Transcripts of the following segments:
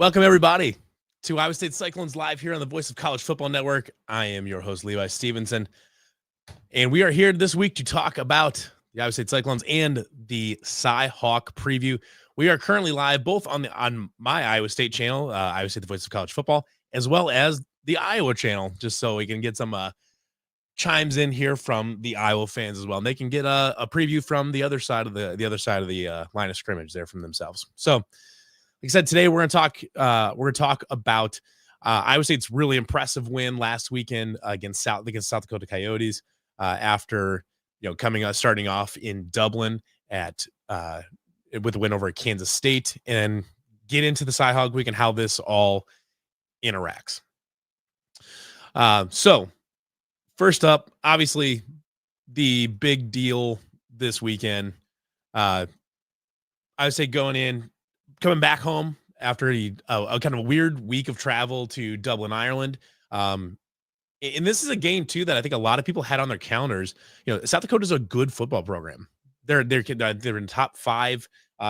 Welcome, everybody, to Iowa State Cyclones Live here on the Voice of College Football Network. I am your host, Levi Stevenson, and we are here this week to talk about the Iowa State Cyclones and the CYHAWK preview. We are currently live both on my Iowa State channel, Iowa State, the Voice of College Football, as well as the Iowa channel, just so we can get some chimes in here from the Iowa fans as well, and they can get a preview from the other side of the line of scrimmage there from themselves. So, like I said, today we're going to talk about Iowa State's really impressive win last weekend against South Dakota Coyotes after starting off in Dublin with a win over Kansas State, and get into the CYHAWK week and how this all interacts. So first up, obviously the big deal this weekend, I would say coming back home after a kind of a weird week of travel to Dublin, Ireland. And this is a game too that I think a lot of people had on their calendars. South Dakota is a good football program. They're in top 5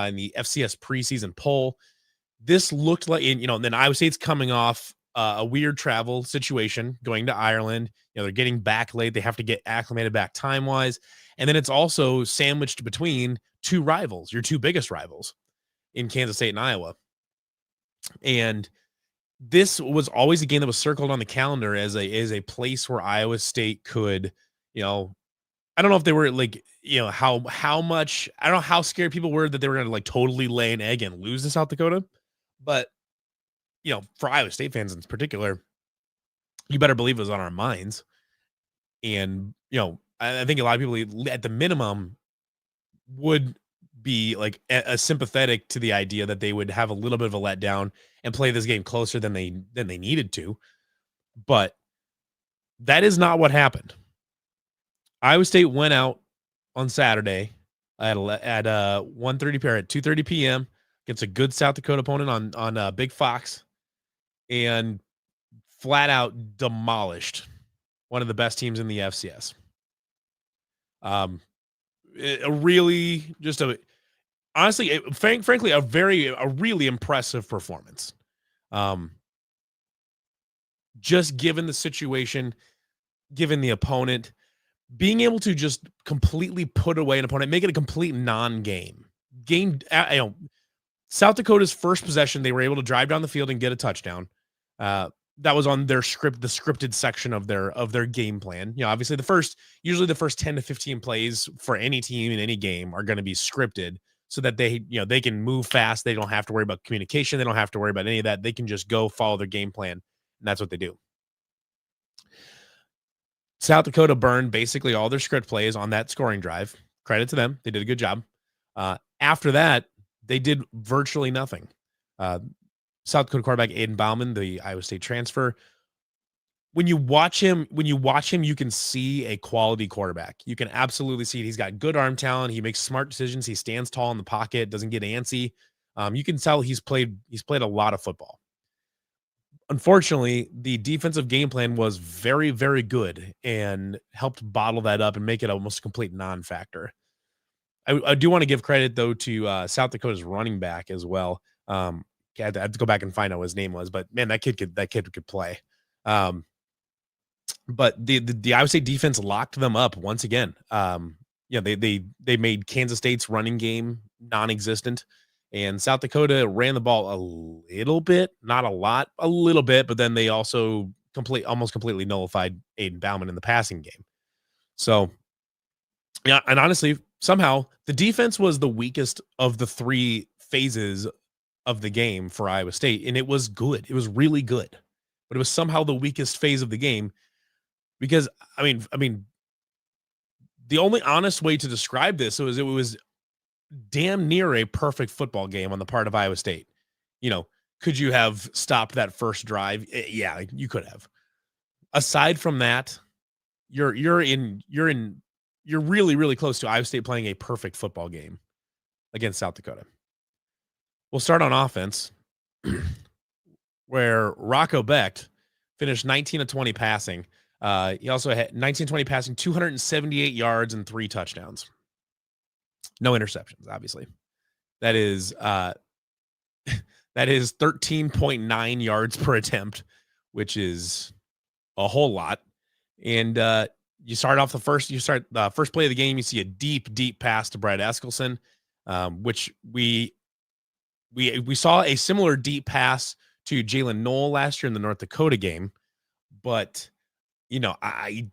in the FCS preseason poll. This looked like, and then Iowa State's coming off a weird travel situation, going to Ireland. They're getting back late. They have to get acclimated back time wise, and then it's also sandwiched between two rivals, your two biggest rivals, in Kansas State and Iowa. And this was always a game that was circled on the calendar as a place where Iowa State could, I don't know if they were how much, I don't know how scared people were that they were going to totally lay an egg and lose to South Dakota. But, for Iowa State fans in particular, you better believe it was on our minds. And, I think a lot of people at the minimum would be a sympathetic to the idea that they would have a little bit of a letdown and play this game closer than they needed to. But that is not what happened. Iowa State went out on Saturday at 2:30 p.m. against a good South Dakota opponent on Big Fox, and flat out demolished one of the best teams in the FCS. Frankly, a really impressive performance. Just given the situation, given the opponent, being able to just completely put away an opponent, make it a complete non-game game. South Dakota's first possession, they were able to drive down the field and get a touchdown. That was on their the scripted section of their game plan. Obviously usually the first 10 to 15 plays for any team in any game are going to be scripted so that they can move fast. They don't have to worry about communication. They don't have to worry about any of that. They can just go follow their game plan, and that's what they do. South Dakota burned basically all their script plays on that scoring drive. Credit to them. They did a good job. After that, they did virtually nothing. South Dakota quarterback Aiden Bauman, the Iowa State transfer, when you watch him, you can see a quality quarterback. You can absolutely see it. He's got good arm talent. He makes smart decisions. He stands tall in the pocket, doesn't get antsy. You can tell he's played a lot of football. Unfortunately, the defensive game plan was very, very good and helped bottle that up and make it almost a complete non-factor. I do want to give credit, though, to South Dakota's running back as well. I had to go back and find out what his name was, but man, that kid could play. But the Iowa State defense locked them up once again. They made Kansas State's running game non-existent, and South Dakota ran the ball a little bit, not a lot, a little bit, but then they also almost completely nullified Aiden Bauman in the passing game. So, yeah, and honestly, somehow the defense was the weakest of the 3 phases of the game for Iowa State, and it was good. It was really good, but it was somehow the weakest phase of the game because I mean, the only honest way to describe this was it was damn near a perfect football game on the part of Iowa State. Could you have stopped that first drive? Yeah, you could have. Aside from that, you're really, really close to Iowa State playing a perfect football game against South Dakota. We'll start on offense, where Rocco Becht finished 19 of 20 passing. He also had 19-20 passing, 278 yards and 3 touchdowns. No interceptions, obviously. That is That is 13.9 yards per attempt, which is a whole lot. And you start off the first play of the game. You see a deep pass to Brad Eskelson, which we saw a similar deep pass to Jalen Noel last year in the North Dakota game. But you know, I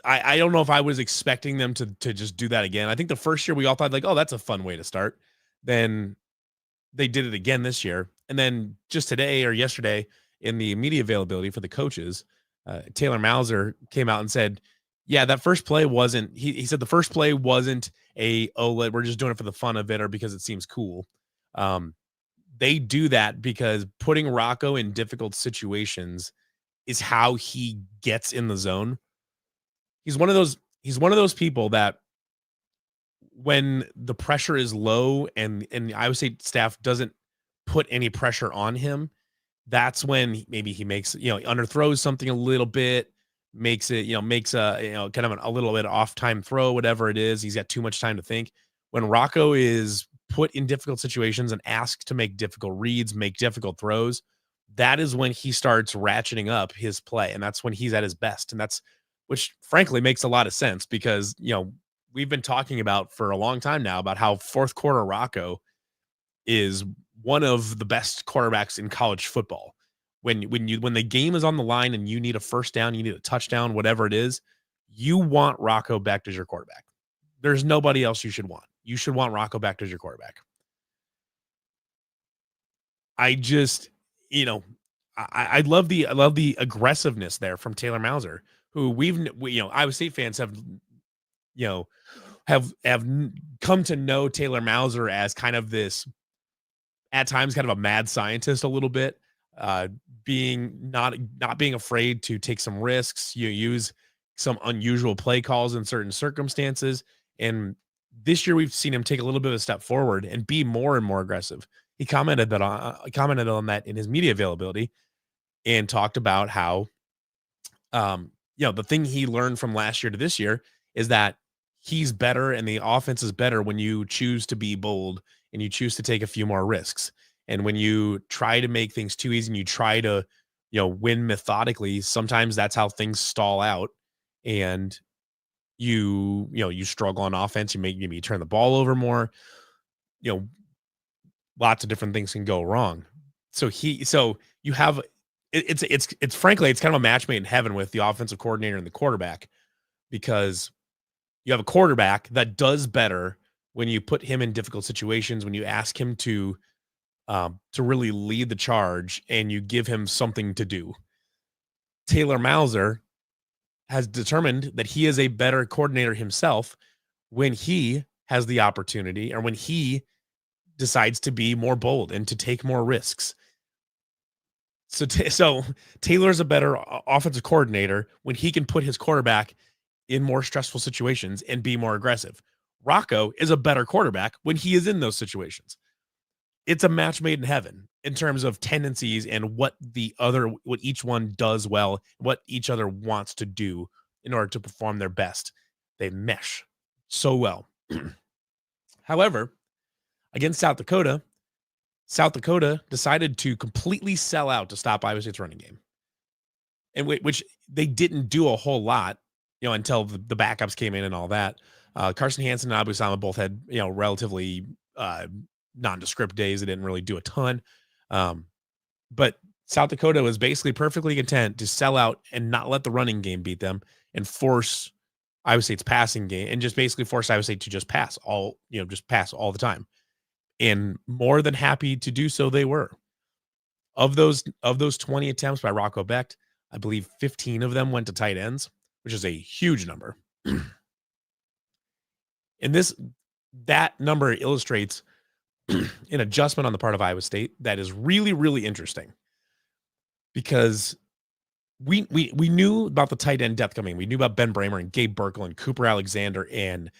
don't know if I was expecting them to just do that again. I think the first year we all thought like, oh, that's a fun way to start. Then they did it again this year. And then just today or yesterday in the media availability for the coaches, Taylor Mauser came out and said, yeah, that first play wasn't, he said the first play wasn't we're just doing it for the fun of it or because it seems cool. They do that because putting Rocco in difficult situations is how he gets in the zone. He's one of those people that when the pressure is low and Iowa State staff doesn't put any pressure on him, that's when maybe he makes, underthrows something a little bit, makes a, kind of a little bit off time throw, whatever it is. He's got too much time to think. When Rocco is put in difficult situations and asked to make difficult reads, make difficult throws, that is when he starts ratcheting up his play. And that's when he's at his best. And which frankly makes a lot of sense because, we've been talking about for a long time now about how fourth quarter Rocco is one of the best quarterbacks in college football. When the game is on the line and you need a first down, you need a touchdown, whatever it is, you want Rocco Becht as your quarterback. There's nobody else you should want. You should want Rocco Becht as your quarterback. I just, I love the aggressiveness there from Taylor Mauser, who Iowa State fans have, have come to know Taylor Mauser as kind of this, at times, kind of a mad scientist a little bit, being not being afraid to take some risks. You use some unusual play calls in certain circumstances. And this year we've seen him take a little bit of a step forward and be more and more aggressive. He commented on that in his media availability and talked about how, the thing he learned from last year to this year is that he's better and the offense is better when you choose to be bold and you choose to take a few more risks. And when you try to make things too easy and you try to, win methodically, sometimes that's how things stall out and you struggle on offense. Maybe you turn the ball over more, lots of different things can go wrong. So you have, it's frankly, it's kind of a match made in heaven with the offensive coordinator and the quarterback, because you have a quarterback that does better when you put him in difficult situations, when you ask him to really lead the charge and you give him something to do. Taylor Mauser has determined that he is a better coordinator himself when he has the opportunity or when he decides to be more bold and to take more risks. So Taylor's a better offensive coordinator when he can put his quarterback in more stressful situations and be more aggressive. Rocco is a better quarterback when he is in those situations. It's a match made in heaven in terms of tendencies and what each one does well, what each other wants to do in order to perform their best. They mesh so well. However, against South Dakota decided to completely sell out to stop Iowa State's running game, and which they didn't do a whole lot, until the backups came in and all that. Carson Hansen and Abu Sama both had, relatively nondescript days. They didn't really do a ton. But South Dakota was basically perfectly content to sell out and not let the running game beat them and force Iowa State's passing game and just basically force Iowa State to just pass all the time. And more than happy to do so they were. Of those 20 attempts by Rocco Becht, I believe 15 of them went to tight ends, which is a huge number. And that number illustrates an adjustment on the part of Iowa State that is really, really interesting, because we knew about the tight end depth coming. We knew about Ben Bramer and Gabe Burkle and Cooper Alexander and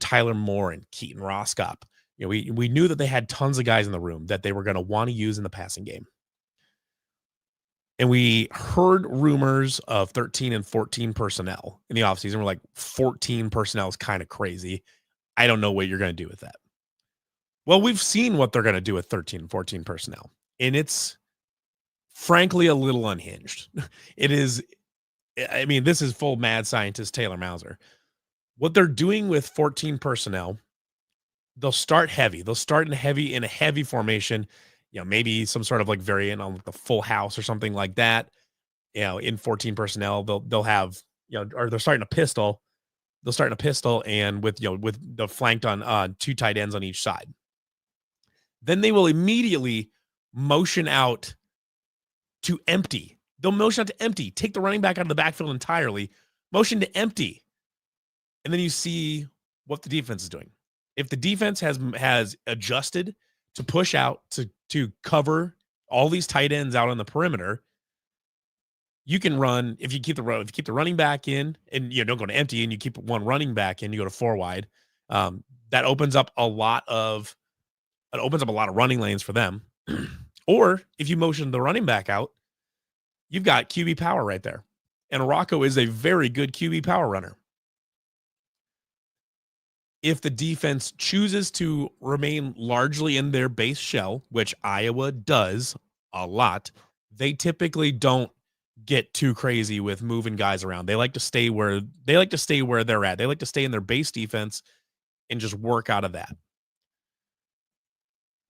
Tyler Moore and Keaton Roskop. We knew that they had tons of guys in the room that they were going to want to use in the passing game. And we heard rumors of 13 and 14 personnel in the offseason. We're like, 14 personnel is kind of crazy. I don't know what you're going to do with that. Well, we've seen what they're going to do with 13 and 14 personnel, and it's frankly a little unhinged. It is, I mean, this is full mad scientist Taylor Mauser. What they're doing with 14 personnel, they'll start heavy. They'll start in a heavy formation, maybe some sort of like variant on the full house or something like that. In 14 personnel, they'll have, or they're starting a pistol. They'll start in a pistol and with the flanked on two tight ends on each side. Then they will immediately motion out to empty. They'll motion out to empty, take the running back out of the backfield entirely, motion to empty. And then you see what the defense is doing. If the defense has adjusted to push out to cover all these tight ends out on the perimeter, you can run if you keep the running back in and you don't go to empty and you keep one running back in, you go to 4 wide. That opens up a lot of running lanes for them. Or if you motion the running back out, you've got QB power right there. And Rocco is a very good QB power runner. If the defense chooses to remain largely in their base shell, which Iowa does a lot, they typically don't get too crazy with moving guys around. They like to stay where they're at. They like to stay in their base defense and just work out of that.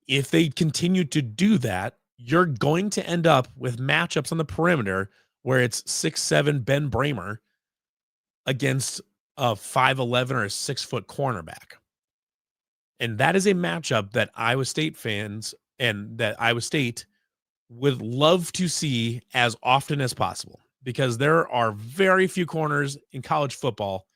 If they continue to do that, you're going to end up with matchups on the perimeter where it's 6'7" Ben Bramer against a 5'11" or a 6-foot cornerback. And that is a matchup that Iowa State fans and that Iowa State would love to see as often as possible, because there are very few corners in college football,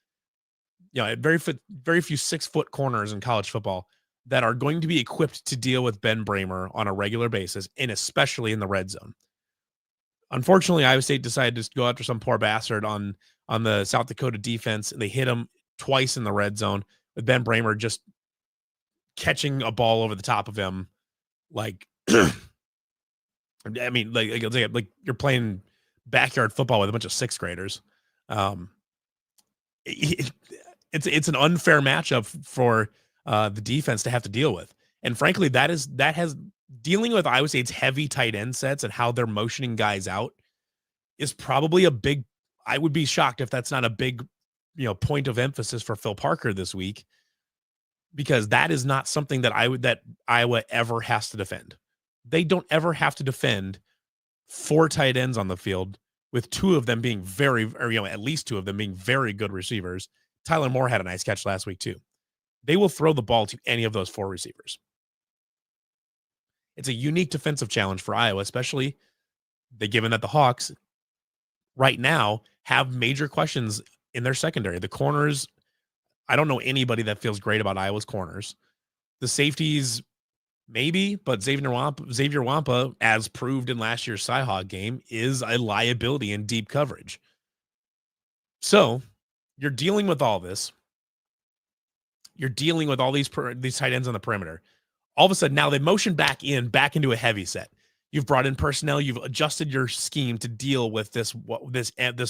very few 6-foot corners in college football that are going to be equipped to deal with Ben Bramer on a regular basis, and especially in the red zone. Unfortunately, Iowa State decided to go after some poor bastard on the South Dakota defense, and they hit him twice in the red zone with Ben Bramer just catching a ball over the top of him. Like, I mean, like you're playing backyard football with a bunch of 6th graders. It's an unfair matchup for the defense to have to deal with. And frankly, that has dealing with Iowa State's heavy tight end sets and how they're motioning guys out is probably a big, I would be shocked if that's not a big, point of emphasis for Phil Parker this week, because that is not something that Iowa ever has to defend. They don't ever have to defend 4 tight ends on the field, with 2 of them being at least 2 of them being very good receivers. Tyler Moore had a nice catch last week too. They will throw the ball to any of those 4 receivers. It's a unique defensive challenge for Iowa, especially given that the Hawks right now have major questions in their secondary. The corners, I don't know anybody that feels great about Iowa's corners. The safeties, maybe, but Xavier Wampa, as proved in last year's CYHAWK game, is a liability in deep coverage. So you're dealing with all this. You're dealing with all these tight ends on the perimeter. All of a sudden, now they motion back into a heavy set. You've brought in personnel. You've adjusted your scheme to deal with this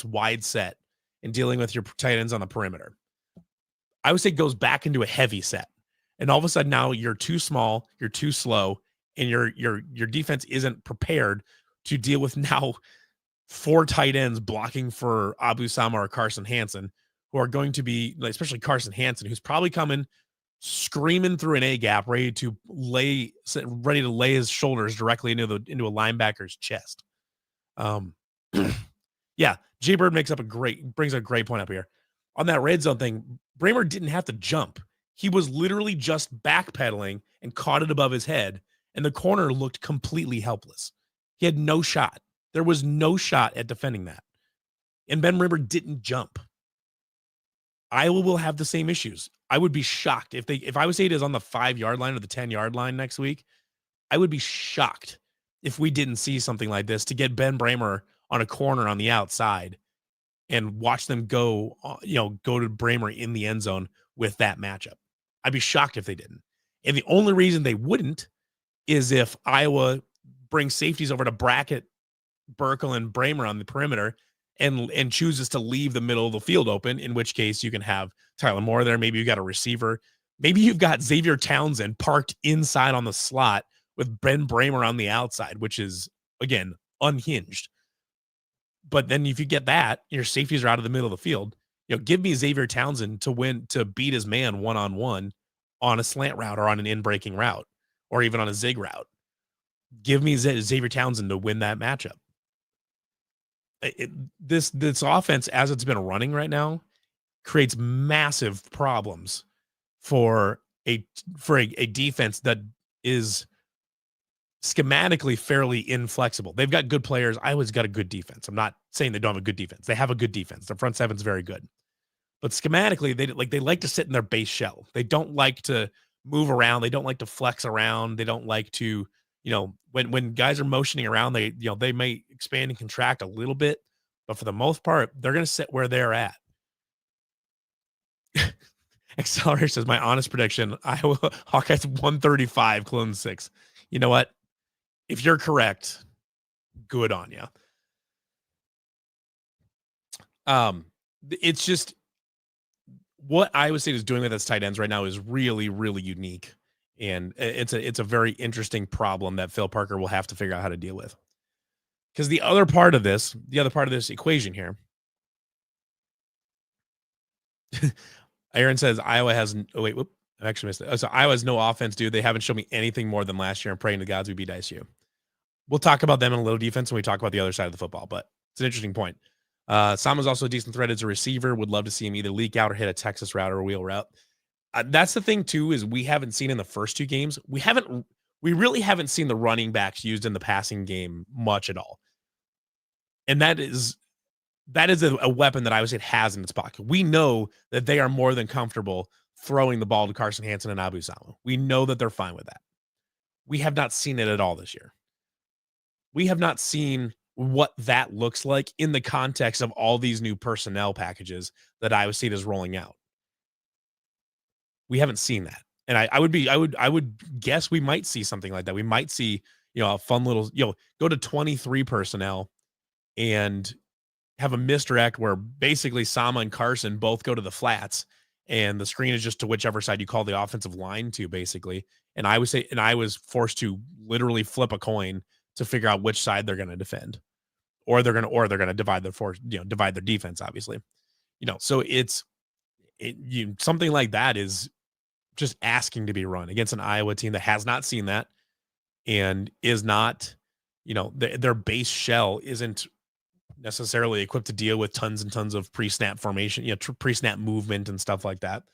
wide set and dealing with your tight ends on the perimeter. I would say it goes back into a heavy set. And all of a sudden now you're too small, you're too slow, and your defense isn't prepared to deal with now 4 tight ends blocking for Abu Sama or Carson Hansen, who are going to be, especially Carson Hansen, who's probably coming screaming through an A gap, ready to lay his shoulders directly into a linebacker's chest. Yeah, Jay Bird brings a great point up here. On that red zone thing, Bramer didn't have to jump. He was literally just backpedaling and caught it above his head, and the corner looked completely helpless. He had no shot. There was no shot at defending that. And Ben Bramer didn't jump. Iowa will have the same issues. I would be shocked if Iowa State is on the 5-yard line or the 10-yard line next week. I would be shocked if we didn't see something like this to get Ben Bramer on a corner on the outside and watch them go to Bramer in the end zone with that matchup. I'd be shocked if they didn't. And the only reason they wouldn't is if Iowa brings safeties over to bracket Burkle and Bramer on the perimeter and chooses to leave the middle of the field open, in which case you can have Tyler Moore there. Maybe you got a receiver Maybe you've got Xavier Townsend parked inside on the slot with Ben Bramer on the outside, which is, again, unhinged. But then if you get that, your safeties are out of the middle of the field. Give me Xavier Townsend to beat his man one-on-one on a slant route or on an in-breaking route or even on a zig route. Give me Xavier Townsend to win that matchup. This offense, as it's been running right now, creates massive problems for a defense that is schematically fairly inflexible. They've got good players. Iowa's got a good defense. I'm not saying they don't have a good defense. They have a good defense. Their front seven's very good. But schematically, they like to sit in their base shell. They don't like to move around. They don't like to flex around. They don't like to, when guys are motioning around, they may expand and contract a little bit, but for the most part, they're going to sit where they're at. Accelerator says, my honest prediction, Iowa Hawkeyes 135, Clone 6. You know what? If you're correct, good on you. It's just what Iowa State is doing with its tight ends right now is really, really unique. And it's a very interesting problem that Phil Parker will have to figure out how to deal with. Because the other part of this equation here, Aaron says Iowa has, I actually missed it. So Iowa has no offense, dude. They haven't shown me anything more than last year. I'm praying to gods we beat ISU. We'll talk about them in a little defense when we talk about the other side of the football, but it's an interesting point. Sama's also a decent threat as a receiver. Would love to see him either leak out or hit a Texas route or a wheel route. That's the thing too, is we haven't seen in the first two games. We really haven't seen the running backs used in the passing game much at all. And that is a weapon that Iowa State has in its pocket. We know that they are more than comfortable throwing the ball to Carson Hansen and Abu Sama. We know that they're fine with that. We have not seen it at all this year. We have not seen what that looks like in the context of all these new personnel packages that Iowa State is rolling out. We haven't seen that. And I would guess we might see something like that. We might see, a fun little, go to 23 personnel and have a misdirect where basically Sama and Carson both go to the flats and the screen is just to whichever side you call the offensive line to, basically. And I was forced to literally flip a coin to figure out which side they're going to defend, or they're going to divide their defense, obviously. So something like that is just asking to be run against an Iowa team that has not seen that and is not, their base shell isn't necessarily equipped to deal with tons and tons of pre-snap formation, pre-snap movement and stuff like that.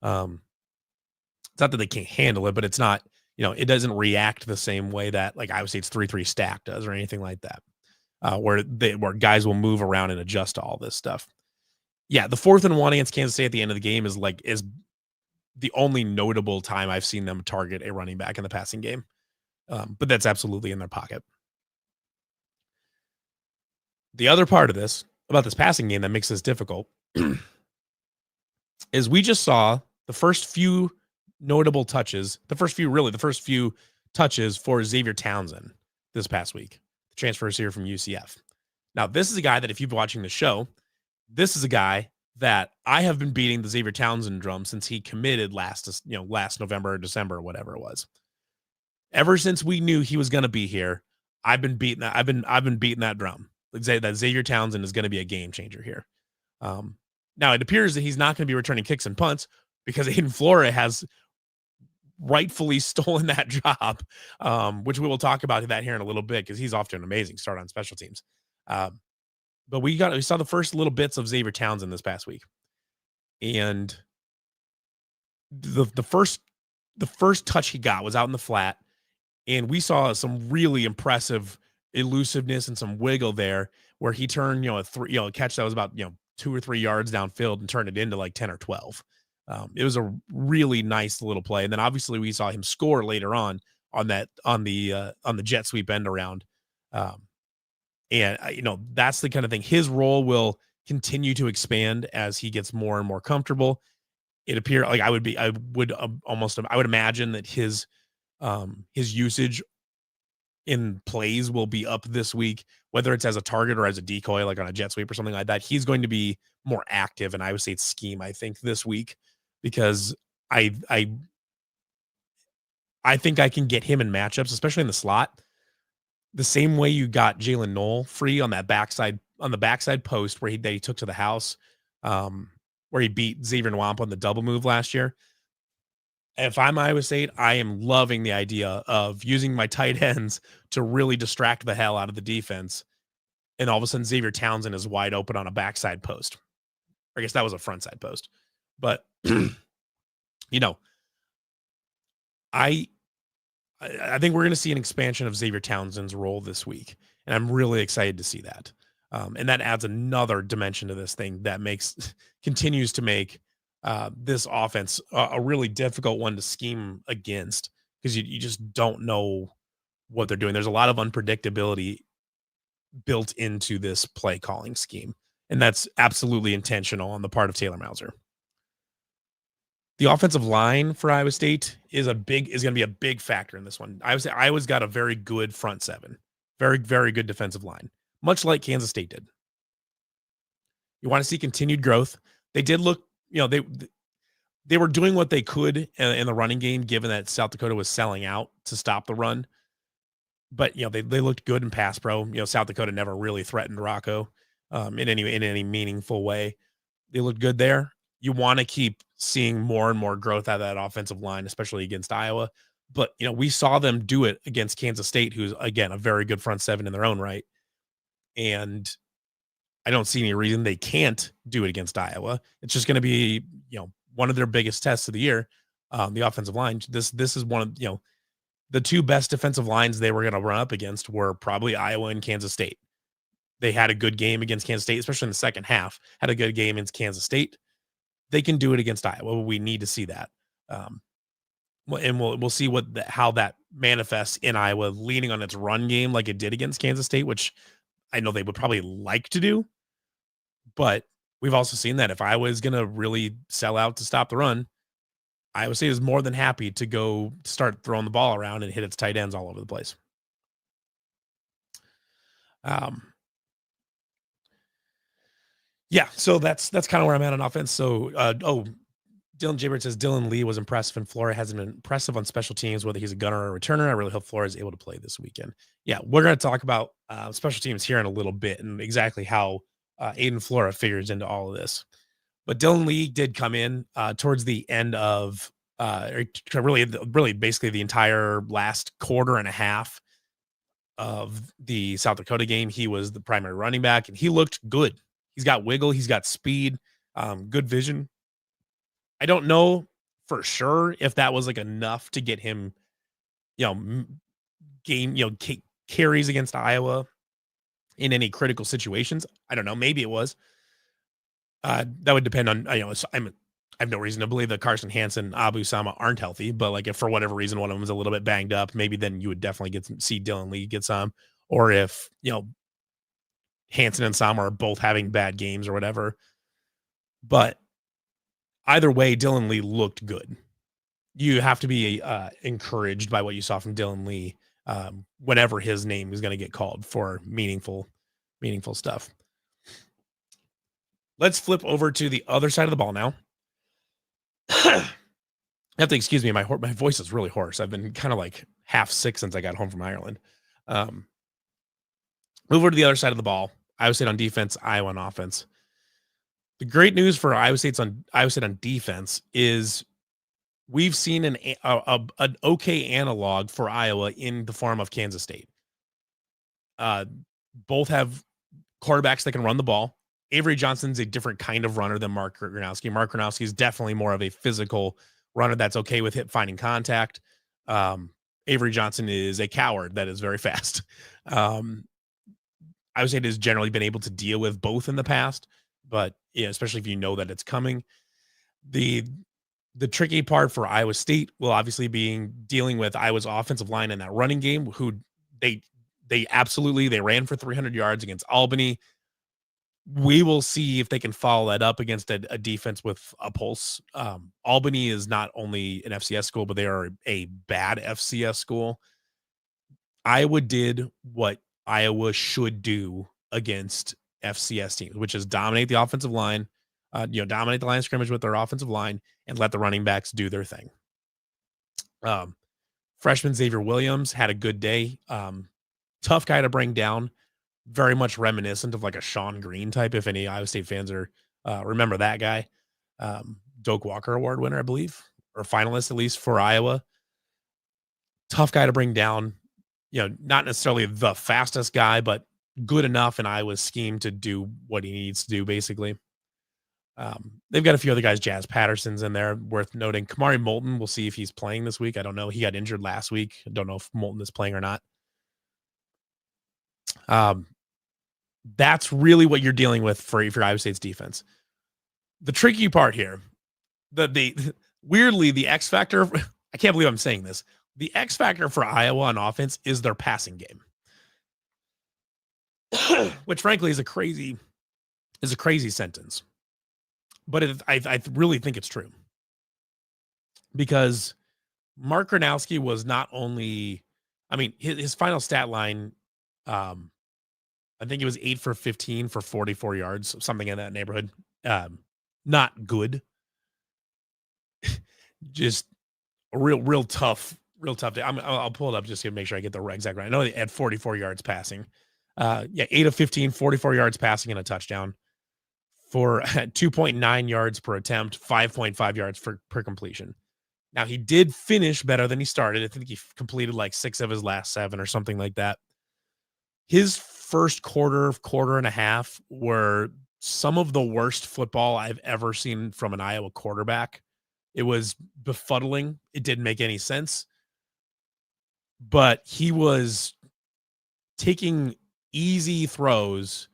It's not that they can't handle it, but it's not, it doesn't react the same way that like Iowa State's 3-3 stack does or anything like that, where guys will move around and adjust to all this stuff. Yeah, the 4th and 1 against Kansas State at the end of the game is the only notable time I've seen them target a running back in the passing game. But that's absolutely in their pocket. The other part of this, about this passing game that makes this difficult, is we just saw the first few notable touches, the first few touches for Xavier Townsend this past week, the transfer receiver from UCF. Now, this is a guy that if you've been watching the show, this is a guy that I have been beating the Xavier Townsend drum since he committed last November or December or whatever it was. Ever since we knew he was going to be here, I've been beating that drum. That Xavier Townsend is going to be a game changer here. Now, it appears that he's not going to be returning kicks and punts because Aiden Flora has rightfully stolen that job, which we will talk about that here in a little bit because he's off to an amazing start on special teams. But we saw the first little bits of Xavier Townsend this past week, and the first touch he got was out in the flat, and we saw some really impressive elusiveness and some wiggle there where he turned a catch that was about 2 or 3 yards downfield and turned it into like 10 or 12. It was a really nice little play, and then obviously we saw him score later on the jet sweep end around. And that's the kind of thing. His role will continue to expand as he gets more and more comfortable. It appeared like I would imagine that his usage in plays will be up this week, whether it's as a target or as a decoy, like on a jet sweep or something like that. He's going to be more active in Iowa State's scheme, I think, this week, because I I think I can get him in matchups, especially in the slot, the same way you got Jalen Knoll free on that backside on the backside post where he took to the house, um, where he beat Xavier Nwamp on the double move last year. If I'm Iowa State, I am loving the idea of using my tight ends to really distract the hell out of the defense. And all of a sudden, Xavier Townsend is wide open on a backside post. I guess that was a frontside post. But, you know, I I think we're going to see an expansion of Xavier Townsend's role this week, and I'm really excited to see that. And that adds another dimension to this thing that makes continues to make this offense a really difficult one to scheme against because you just don't know what they're doing. There's a lot of unpredictability built into this play calling scheme, and that's absolutely intentional on the part of Taylor Mauser. The offensive line for Iowa State is going to be a big factor in this one. Iowa's got a very good front seven, very, very good defensive line, much like Kansas State did. You want to see continued growth. They did look, they were doing what they could in the running game, given that South Dakota was selling out to stop the run. But they looked good in pass pro. South Dakota never really threatened Rocco in any meaningful way. They looked good there. You want to keep seeing more and more growth out of that offensive line, especially against Iowa. But, we saw them do it against Kansas State, who's, again, a very good front seven in their own right. And I don't see any reason they can't do it against Iowa. It's just going to be, one of their biggest tests of the year, the offensive line. This is one of, the two best defensive lines they were going to run up against were probably Iowa and Kansas State. They had a good game against Kansas State, especially in the second half, had a good game against Kansas State. They can do it against Iowa. We need to see that. And we'll see how that manifests in Iowa, leaning on its run game like it did against Kansas State, which I know they would probably like to do. But we've also seen that if Iowa is going to really sell out to stop the run, Iowa State is more than happy to go start throwing the ball around and hit its tight ends all over the place. Yeah, so that's kind of where I'm at on offense. So, Dylan Jaybird says Dylan Lee was impressive and Flora has been impressive on special teams, whether he's a gunner or a returner. I really hope Flora is able to play this weekend. Yeah, we're going to talk about special teams here in a little bit and exactly how Aiden Flora figures into all of this. But Dylan Lee did come in towards the end of really basically the entire last quarter and a half of the South Dakota game. He was the primary running back, and he looked good. He's got wiggle. He's got speed, good vision. I don't know for sure if that was enough to get him, gain, carries against Iowa in any critical situations. I don't know. Maybe it was. That would depend on, I have no reason to believe that Carson Hansen, Abu Sama aren't healthy, but if for whatever reason one of them is a little bit banged up, maybe then you would definitely see Dylan Lee get some, or if, Hansen and Sama are both having bad games or whatever. But either way, Dylan Lee looked good. You have to be encouraged by what you saw from Dylan Lee whenever his name is going to get called for meaningful stuff. Let's flip over to the other side of the ball now. You have to excuse me. My voice is really hoarse. I've been kind of half sick since I got home from Ireland. Move over to the other side of the ball. Iowa State on defense, Iowa on offense. The great news for Iowa State on defense is we've seen an okay analog for Iowa in the form of Kansas State. Both have quarterbacks that can run the ball. Avery Johnson's a different kind of runner than Mark Gronowski. Mark Gronowski is definitely more of a physical runner that's okay with finding contact. Avery Johnson is a coward that is very fast. Iowa State has generally been able to deal with both in the past, but especially if you know that it's coming. The tricky part for Iowa State will obviously be dealing with Iowa's offensive line and that running game, who they ran for 300 yards against Albany. We will see if they can follow that up against a defense with a pulse. Albany is not only an FCS school, but they are a bad FCS school. Iowa did what Iowa should do against FCS teams, which is dominate the offensive line, dominate the line of scrimmage with their offensive line and let the running backs do their thing. Um, Freshman Xavier Williams had a good day. Tough guy to bring down. Very much reminiscent of like a Sean Green type, if any Iowa State fans are remember that guy. Doak Walker Award winner, I believe, or finalist at least for Iowa. Tough guy to bring down. Not necessarily the fastest guy, but good enough in Iowa's scheme to do what he needs to do, basically. They've got a few other guys. Jazz Patterson's in there, worth noting. Kamari Moulton, we'll see if he's playing this week. I don't know. He got injured last week. I don't know if Moulton is playing or not. That's really what you're dealing with for Iowa State's defense. The tricky part here, weirdly, the X factor, I can't believe I'm saying this. The X factor for Iowa on offense is their passing game, which frankly is a crazy sentence. But I really think it's true, because Mark Gronowski was not only, his final stat line, I think it was 8 for 15 for 44 yards, something in that neighborhood. Not good. Just a real tough day. I'll pull it up just to make sure I get the exact right. I know they had 44 yards passing. 8 of 15, 44 yards passing and a touchdown for 2.9 yards per attempt, 5.5 yards per completion. Now, he did finish better than he started. I think he completed like 6 of his last 7 or something like that. His first quarter and a half were some of the worst football I've ever seen from an Iowa quarterback. It was befuddling. It didn't make any sense. But he was taking easy throws,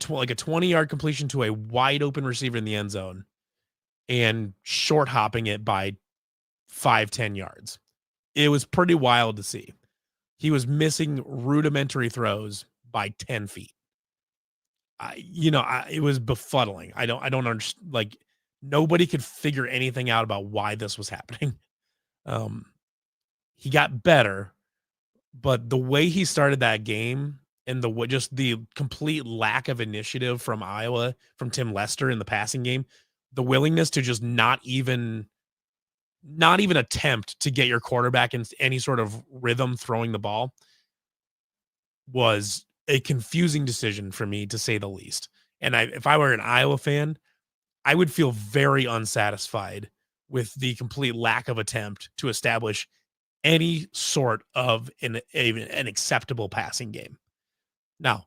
like a 20-yard completion to a wide open receiver in the end zone, and short hopping it by 5-10 yards. It was pretty wild to see. He was missing rudimentary throws by 10 feet. It was befuddling. I don't understand. Like, nobody could figure anything out about why this was happening. He got better, but the way he started that game and just the complete lack of initiative from Iowa, from Tim Lester in the passing game, the willingness to just not even attempt to get your quarterback in any sort of rhythm throwing the ball, was a confusing decision for me, to say the least. And if I were an Iowa fan, I would feel very unsatisfied with the complete lack of attempt to establish any sort of an acceptable passing game. Now,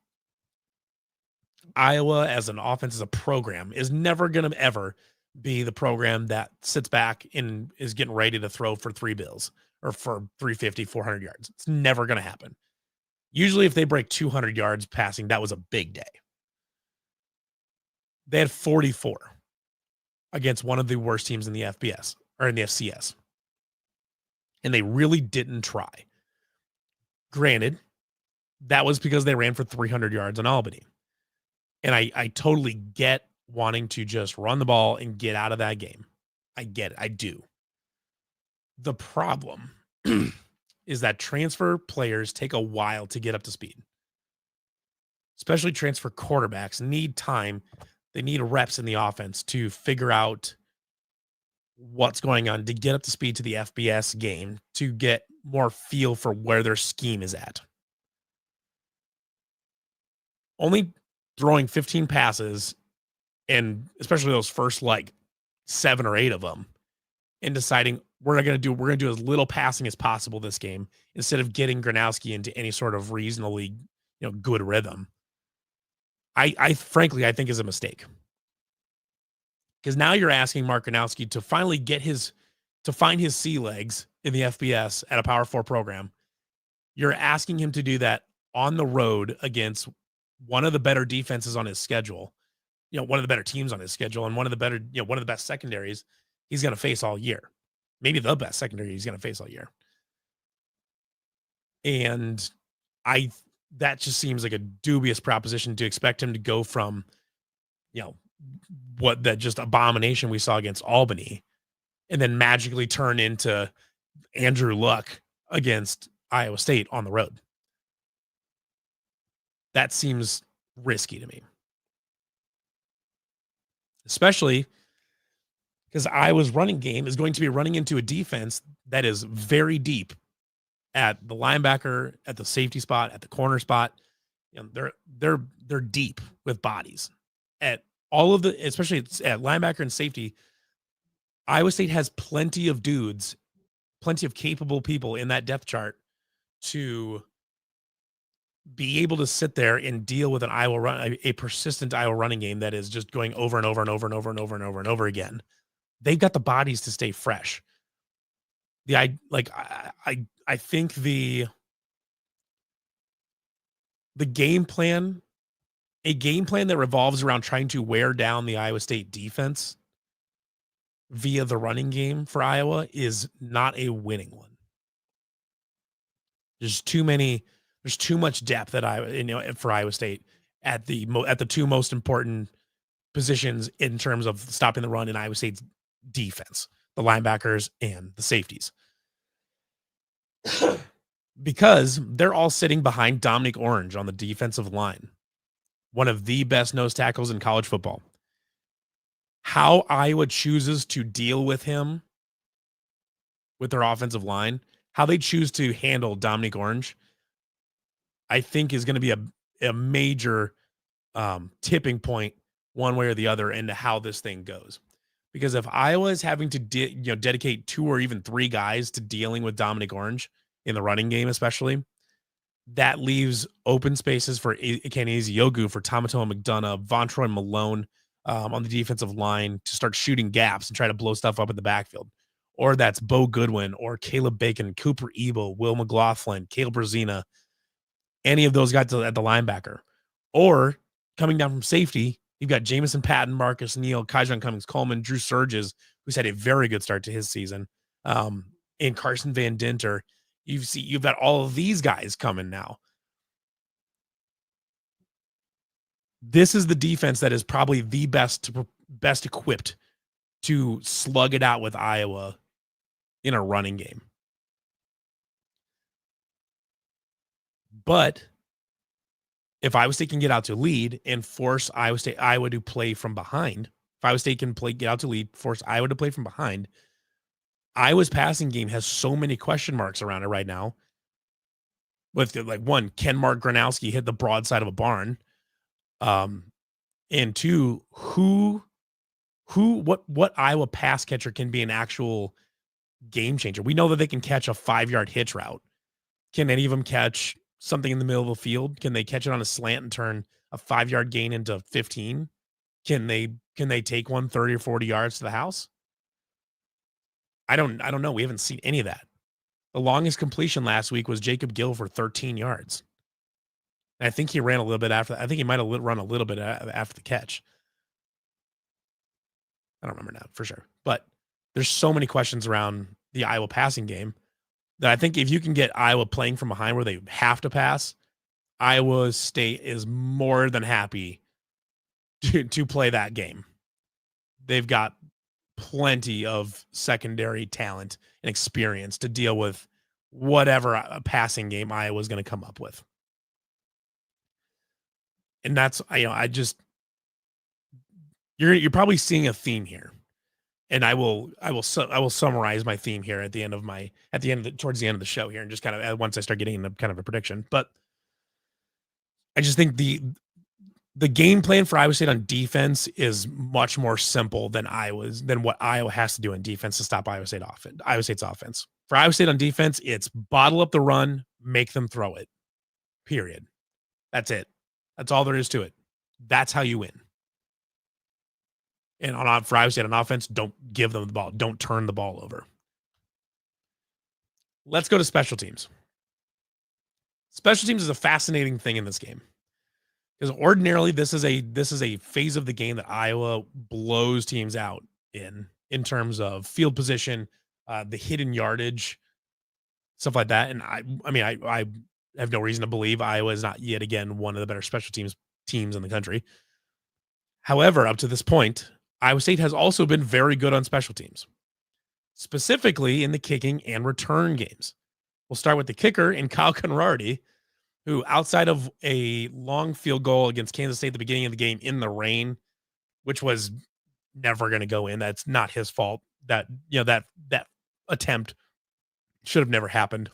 Iowa as an offense, as a program, is never going to ever be the program that sits back and is getting ready to throw for 3 bills or for 350, 400 yards. It's never going to happen. Usually if they break 200 yards passing, that was a big day. They had 44 against one of the worst teams in the FBS or in the FCS. And they really didn't try. Granted, that was because they ran for 300 yards in Albany. And I totally get wanting to just run the ball and get out of that game. I get it. I do. The problem is that transfer players take a while to get up to speed. Especially transfer quarterbacks need time. They need reps in the offense to figure out what's going on, to get up to speed to the FBS game, to get more feel for where their scheme is at. Only throwing 15 passes, and especially those first like 7 or 8 of them, and deciding we're going to do as little passing as possible this game instead of getting Gronowski into any sort of reasonably, good rhythm. I frankly think is a mistake. Because now you're asking Mark Gronowski to finally find his sea legs in the FBS at a Power 4 program. You're asking him to do that on the road against one of the better defenses on his schedule, one of the better teams on his schedule, and one of the best secondaries he's going to face all year. Maybe the best secondary he's going to face all year. And that just seems like a dubious proposition to expect him to go from, what that just abomination we saw against Albany and then magically turn into Andrew Luck against Iowa State on the road. That seems risky to me. especially because Iowa's running game is going to be running into a defense that is very deep at the linebacker, at the safety spot, at the corner spot. You know, they're deep with bodies at all of the, especially at linebacker and safety. Iowa State has plenty of dudes, plenty of capable people in that depth chart to be able to sit there and deal with an Iowa run, a persistent Iowa running game that is just going over and over and over and over and over and over and over again. They've got the bodies to stay fresh. I think the game plan, a game plan that revolves around trying to wear down the Iowa State defense via the running game for Iowa is not a winning one. There's too much depth for Iowa State at the two most important positions in terms of stopping the run in Iowa State's defense, the linebackers and the safeties. Because they're all sitting behind Dominic Orange on the defensive line, one of the best nose tackles in college football. How Iowa chooses to deal with him with their offensive line, how they choose to handle Dominic Orange, I think is going to be a major tipping point one way or the other into how this thing goes. Because if Iowa is having to dedicate 2 or even 3 guys to dealing with Dominic Orange in the running game, especially, that leaves open spaces for Kenny Eziogu, for Tamatoa McDonough, Vontroy Malone on the defensive line to start shooting gaps and try to blow stuff up in the backfield. Or that's Bo Goodwin or Caleb Bacon, Cooper Ebel, Will McLaughlin, Caleb Brazina, any of those guys at the linebacker. Or coming down from safety, you've got Jamison Patton, Marcus Neal, Kyjon Cummings-Coleman, Drew Surges, who's had a very good start to his season, and Carson Van Dinter. You've got all of these guys coming now. This is the defense that is probably the best equipped to slug it out with Iowa in a running game. But if Iowa State can get out to lead and force Iowa to play from behind, if Iowa State can get out to lead, force Iowa to play from behind, Iowa's passing game has so many question marks around it right now. With one, can Mark Gronowski hit the broadside of a barn? And 2, what Iowa pass catcher can be an actual game changer? We know that they can catch a 5-yard hitch route. Can any of them catch something in the middle of the field? Can they catch it on a slant and turn a 5-yard gain into 15? Can they take one 30 or 40 yards to the house? I don't know. We haven't seen any of that. The longest completion last week was Jacob Gill for 13 yards. And I think he ran a little bit after. I think he might have run a little bit after the catch. I don't remember now for sure. But there's so many questions around the Iowa passing game that I think if you can get Iowa playing from behind where they have to pass, Iowa State is more than happy to play that game. They've got plenty of secondary talent and experience to deal with whatever a passing game Iowa's going to come up with. And that's, you're probably seeing a theme here. And I will summarize my theme here towards the end of the show here, and just kind of once I start getting into kind of a prediction. But I just think the game plan for Iowa State on defense is much more simple than what Iowa has to do on defense to stop Iowa State's offense. For Iowa State on defense, it's bottle up the run, make them throw it. Period. That's it. That's all there is to it. That's how you win. And for Iowa State on offense, don't give them the ball. Don't turn the ball over. Let's go to special teams. Special teams is a fascinating thing in this game, because ordinarily this is a phase of the game that Iowa blows teams out in terms of field position, the hidden yardage, stuff like that. And I have no reason to believe Iowa is not yet again one of the better special teams in the country. However, up to this point, Iowa State has also been very good on special teams, specifically in the kicking and return games. We'll start with the kicker in Kyle Conrarty, who, outside of a long field goal against Kansas State at the beginning of the game in the rain, which was never going to go in. That's not his fault. That that attempt should have never happened.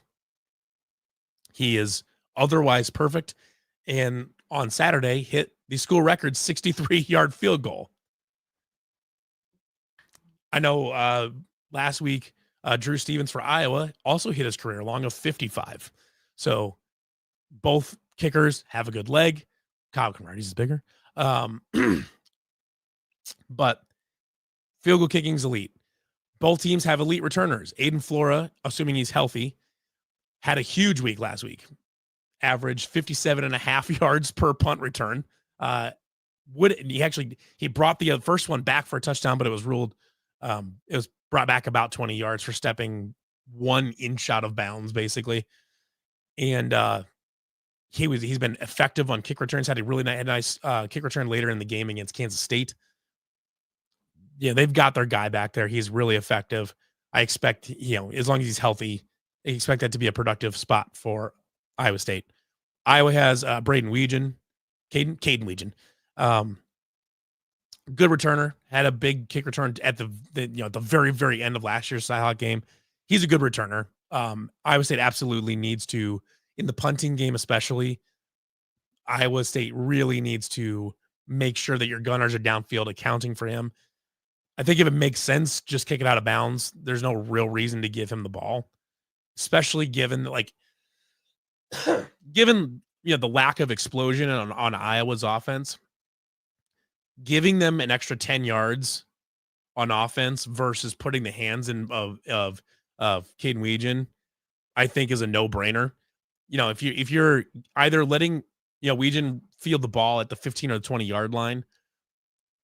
He is otherwise perfect, and on Saturday hit the school record 63-yard field goal. I know last week Drew Stevens for Iowa also hit his career long of 55. So both kickers have a good leg. Kyle Camardes is bigger. But field goal kicking's elite. Both teams have elite returners. Aiden Flora, assuming he's healthy, had a huge week last week. Averaged 57.5 yards per punt return. He brought the first one back for a touchdown, but it was ruled it was brought back about 20 yards for stepping 1 inch out of bounds, basically. And he's been effective on kick returns. Had a really nice kick return later in the game against Kansas State. Yeah, they've got their guy back there. He's really effective. I expect, as long as he's healthy, I expect that to be a productive spot for Iowa State. Iowa has Caden Weegan. Good returner. Had a big kick return at the very, very end of last year's CYHAWK game. He's a good returner. Iowa State absolutely needs to, in the punting game especially, Iowa State really needs to make sure that your gunners are downfield accounting for him. I think if it makes sense, just kick it out of bounds. There's no real reason to give him the ball, especially given the lack of explosion on Iowa's offense. Giving them an extra 10 yards on offense versus putting the hands in of Caden Weegan, I think is a no-brainer. If you're either letting Weegan field the ball at the 15 or the 20-yard line,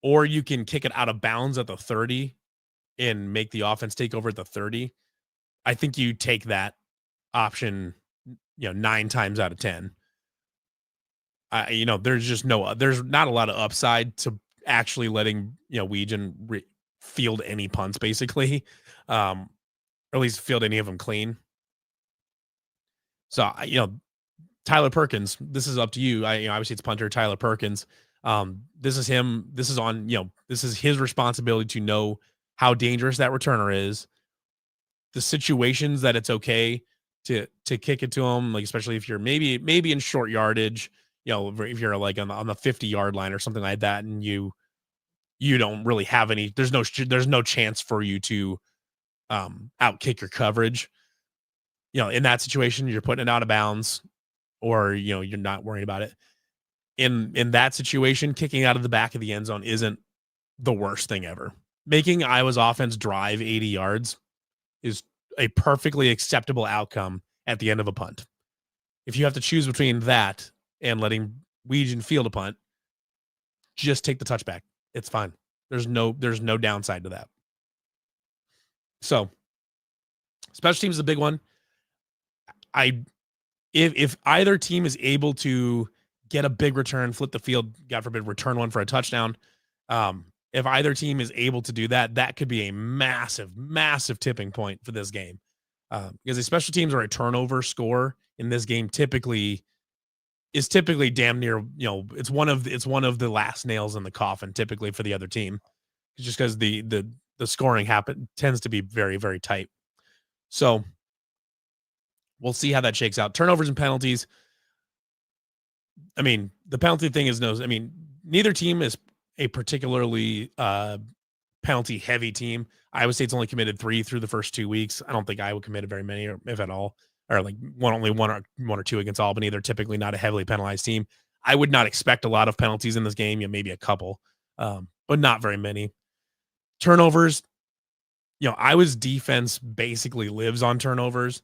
or you can kick it out of bounds at the 30 and make the offense take over at the 30, I think you take that option 9 times out of 10. There's not a lot of upside to actually letting Weegan field any punts, basically, or at least field any of them clean. So Tyler Perkins, this is up to you. Obviously it's punter Tyler Perkins. This is him. This is his responsibility to know how dangerous that returner is, the situations that it's okay to kick it to him, like especially if you're maybe in short yardage. If you're like on the 50-yard line or something like that, and you don't really have any, there's no chance for you to outkick your coverage. In that situation, you're putting it out of bounds, or you're not worried about it. In that situation, kicking out of the back of the end zone isn't the worst thing ever. Making Iowa's offense drive 80 yards is a perfectly acceptable outcome at the end of a punt. If you have to choose between that and letting Weegan field a punt, just take the touchback. It's fine. There's no downside to that. So, special teams is a big one. If either team is able to get a big return, flip the field, God forbid, return one for a touchdown, if either team is able to do that, that could be a massive, massive tipping point for this game. Because the special teams or a turnover score in this game typically damn near, it's one of the last nails in the coffin typically for the other team, just because the scoring tends to be very, very tight. So we'll see how that shakes out. Turnovers and penalties. The penalty thing is neither team is a particularly penalty heavy team. Iowa State's only committed 3 through the first 2 weeks. I don't think Iowa committed very many, or if at all, or like one or two against Albany. They're typically not a heavily penalized team. I would not expect a lot of penalties in this game. Maybe a couple, but not very many. Turnovers. Iowa's defense basically lives on turnovers.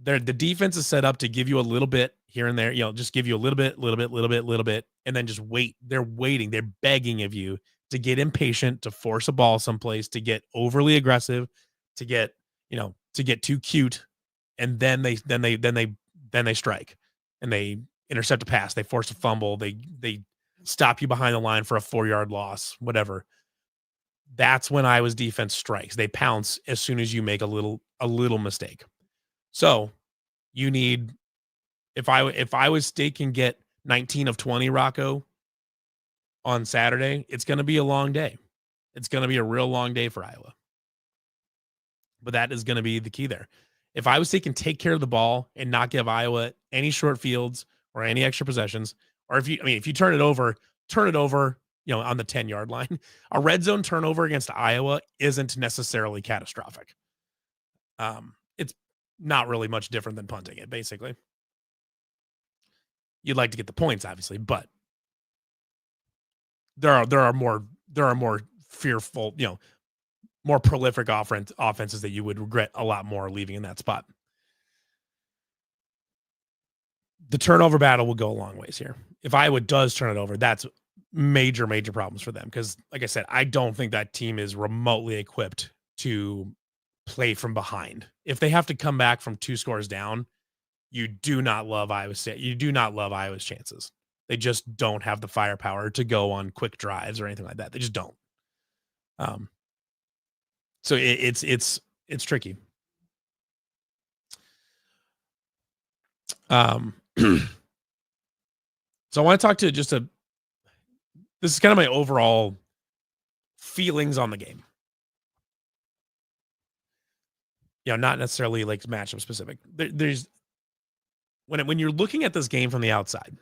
The defense is set up to give you a little bit here and there, just give you a little bit, and then just wait. They're waiting. They're begging of you to get impatient, to force a ball someplace, to get overly aggressive, to get too cute, and then they strike, and they intercept a pass, they force a fumble, they stop you behind the line for a 4-yard loss, whatever. That's when Iowa's defense strikes. They pounce as soon as you make a little mistake. So you need, if Iowa State can get 19 of 20, Rocco, on Saturday, it's going to be a long day. It's going to be a real long day for Iowa. But that is going to be the key there. If Iowa State can take care of the ball and not give Iowa any short fields or any extra possessions, or if you turn it over, on the 10-yard line. A red zone turnover against Iowa isn't necessarily catastrophic. It's not really much different than punting it, basically. You'd like to get the points, obviously, but there are more fearful, more prolific offenses that you would regret a lot more leaving in that spot. The turnover battle will go a long ways here. If Iowa does turn it over, that's major problems for them. Because, like I said, I don't think that team is remotely equipped to play from behind. If they have to come back from 2 scores down, you do not love Iowa State. You do not love Iowa's chances. They just don't have the firepower to go on quick drives or anything like that. They just don't. So it's tricky. So I want to talk to this is kind of my overall feelings on the game. Not necessarily like matchup specific. There's when you're looking at this game from the outside.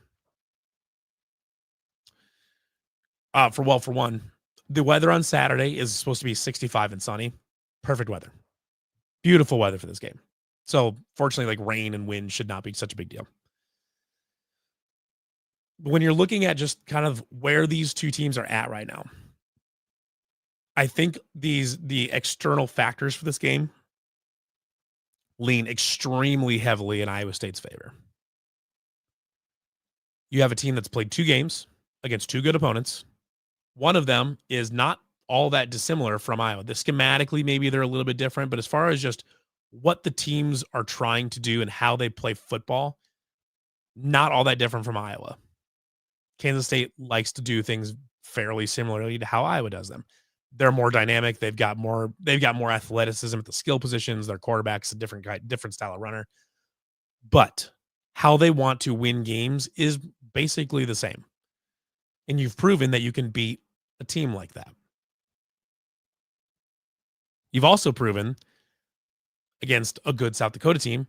For one, the weather on Saturday is supposed to be 65 and sunny. Perfect weather. Beautiful weather for this game. So fortunately, like rain and wind should not be such a big deal. When you're looking at just kind of where these two teams are at right now, I think the external factors for this game lean extremely heavily in Iowa State's favor. You have a team that's played 2 games against 2 good opponents. One of them is not all that dissimilar from Iowa. Schematically, maybe they're a little bit different, but as far as just what the teams are trying to do and how they play football, not all that different from Iowa. Kansas State likes to do things fairly similarly to how Iowa does them. They're more dynamic. They've got more athleticism at the skill positions. Their quarterback's a different style of runner. But how they want to win games is basically the same. And you've proven that you can beat a team like that. You've also proven against a good South Dakota team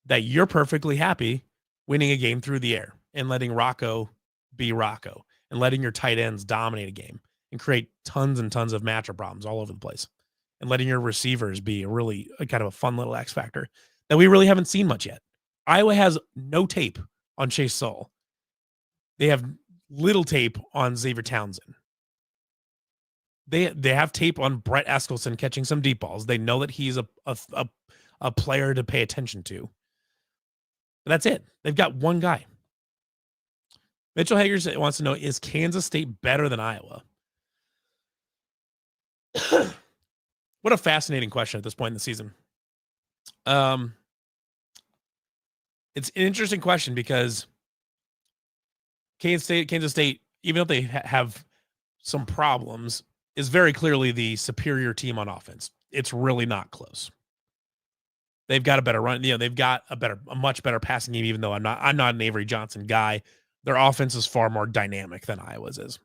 that you're perfectly happy winning a game through the air and letting Rocco be Rocco and letting your tight ends dominate a game and create tons and tons of matchup problems all over the place and letting your receivers be a kind of a fun little X factor that we really haven't seen much yet. Iowa has no tape on Chase Soul. They have little tape on Xavier Townsend. They have tape on Brett Eskelson catching some deep balls. They know that he's a player to pay attention to. But that's it. They've got one guy. Mitchell Hagers wants to know, is Kansas State better than Iowa? What a fascinating question at this point in the season. It's an interesting question because Kansas State, even if they have some problems, is very clearly the superior team on offense. It's really not close. They've got a better run. They've got a much better passing game, even though I'm not an Avery Johnson guy. Their offense is far more dynamic than Iowa's is.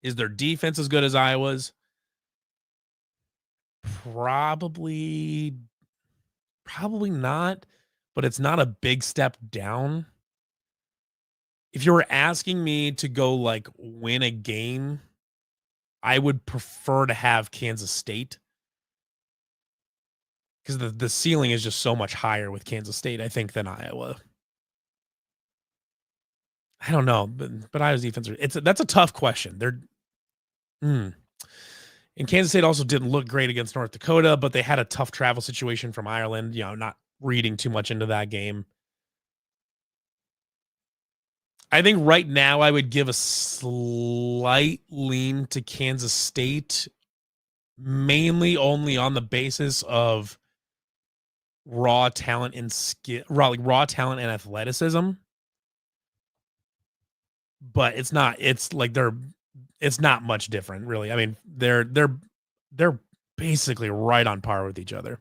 Is their defense as good as Iowa's? Probably not, but it's not a big step down. If you were asking me to go like win a game, I would prefer to have Kansas State because the ceiling is just so much higher with Kansas State, I think, than Iowa. I don't know, but Iowa's defense, that's a tough question. And Kansas State also didn't look great against North Dakota, but they had a tough travel situation from Ireland, not reading too much into that game. I think right now I would give a slight lean to Kansas State, mainly only on the basis of raw talent and skill, raw talent and athleticism. But it's not much different, really. I mean, they're basically right on par with each other.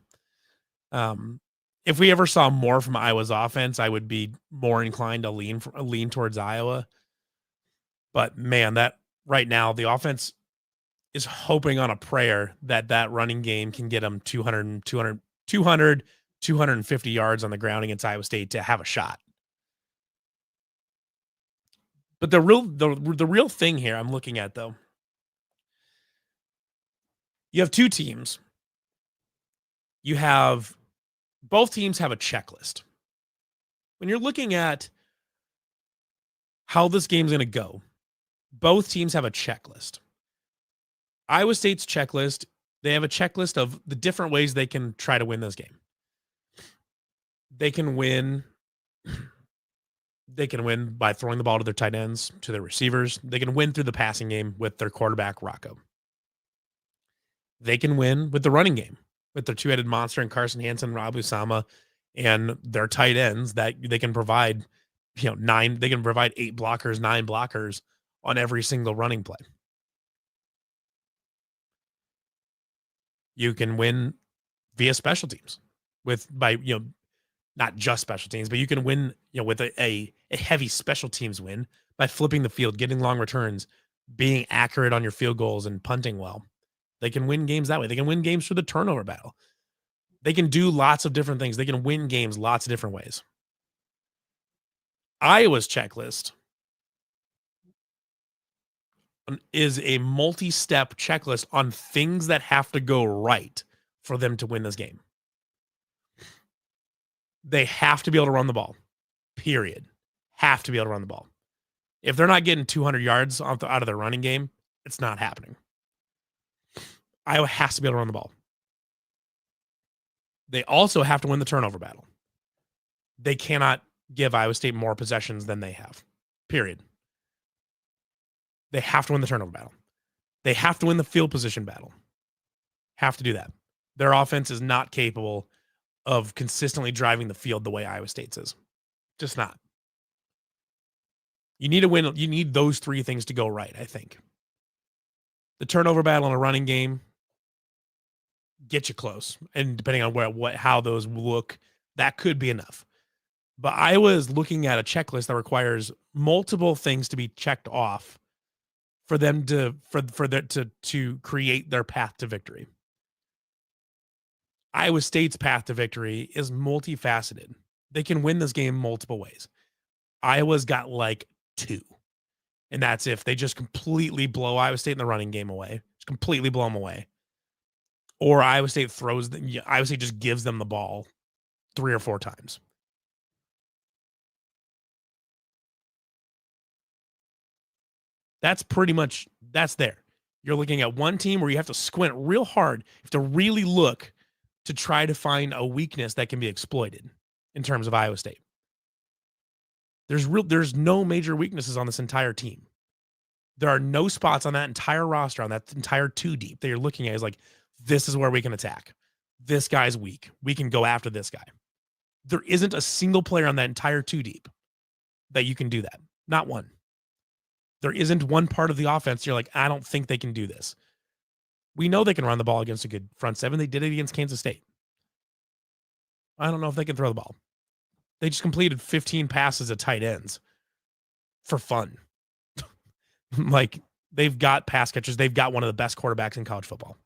If we ever saw more from Iowa's offense, I would be more inclined to lean towards Iowa. But man, that right now the offense is hoping on a prayer that that running game can get them 250 yards on the ground against Iowa State to have a shot. But the real thing here I'm looking at, though, you have two teams. Both teams have a checklist. When you're looking at how this game's going to go, both teams have a checklist. Iowa State's checklist, they have a checklist of the different ways they can try to win this game. They can win by throwing the ball to their tight ends, to their receivers. They can win through the passing game with their quarterback, Rocco. They can win with the running game, with their two-headed monster and Carson Hansen, Rob Usama, and their tight ends that they can provide, they can provide 8 blockers, 9 blockers on every single running play. You can win via special teams not just special teams, but you can win, with a heavy special teams win by flipping the field, getting long returns, being accurate on your field goals, and punting well. They can win games that way. They can win games through the turnover battle. They can do lots of different things. They can win games lots of different ways. Iowa's checklist is a multi-step checklist on things that have to go right for them to win this game. They have to be able to run the ball, period. Have to be able to run the ball. If they're not getting 200 yards out of their running game, it's not happening. Iowa has to be able to run the ball. They also have to win the turnover battle. They cannot give Iowa State more possessions than they have, period. They have to win the turnover battle. They have to win the field position battle. Have to do that. Their offense is not capable of consistently driving the field the way Iowa State's is. Just not. You need to win. You need those 3 things to go right, I think. The turnover battle in a running game get you close. And depending on how those look, that could be enough. But Iowa is looking at a checklist that requires multiple things to be checked off for them to create their path to victory. Iowa State's path to victory is multifaceted. They can win this game multiple ways. Iowa's got like 2. And that's if they just completely blow Iowa State in the running game away. Just completely blow them away. Or Iowa State Iowa State just gives them the ball 3 or 4 times. That's there. You're looking at one team where you have to squint real hard. You have to really look to try to find a weakness that can be exploited in terms of Iowa State. There's no major weaknesses on this entire team. There are no spots on that entire roster, on that entire 2 deep that you're looking at is like, this is where we can attack. This guy's weak. We can go after this guy. There isn't a single player on that entire 2 deep that you can do that. Not one. There isn't one part of the offense you're like, I don't think they can do this. We know they can run the ball against a good front 7. They did it against Kansas State. I don't know if they can throw the ball. They just completed 15 passes at tight ends for fun. Like, they've got pass catchers. They've got one of the best quarterbacks in college football.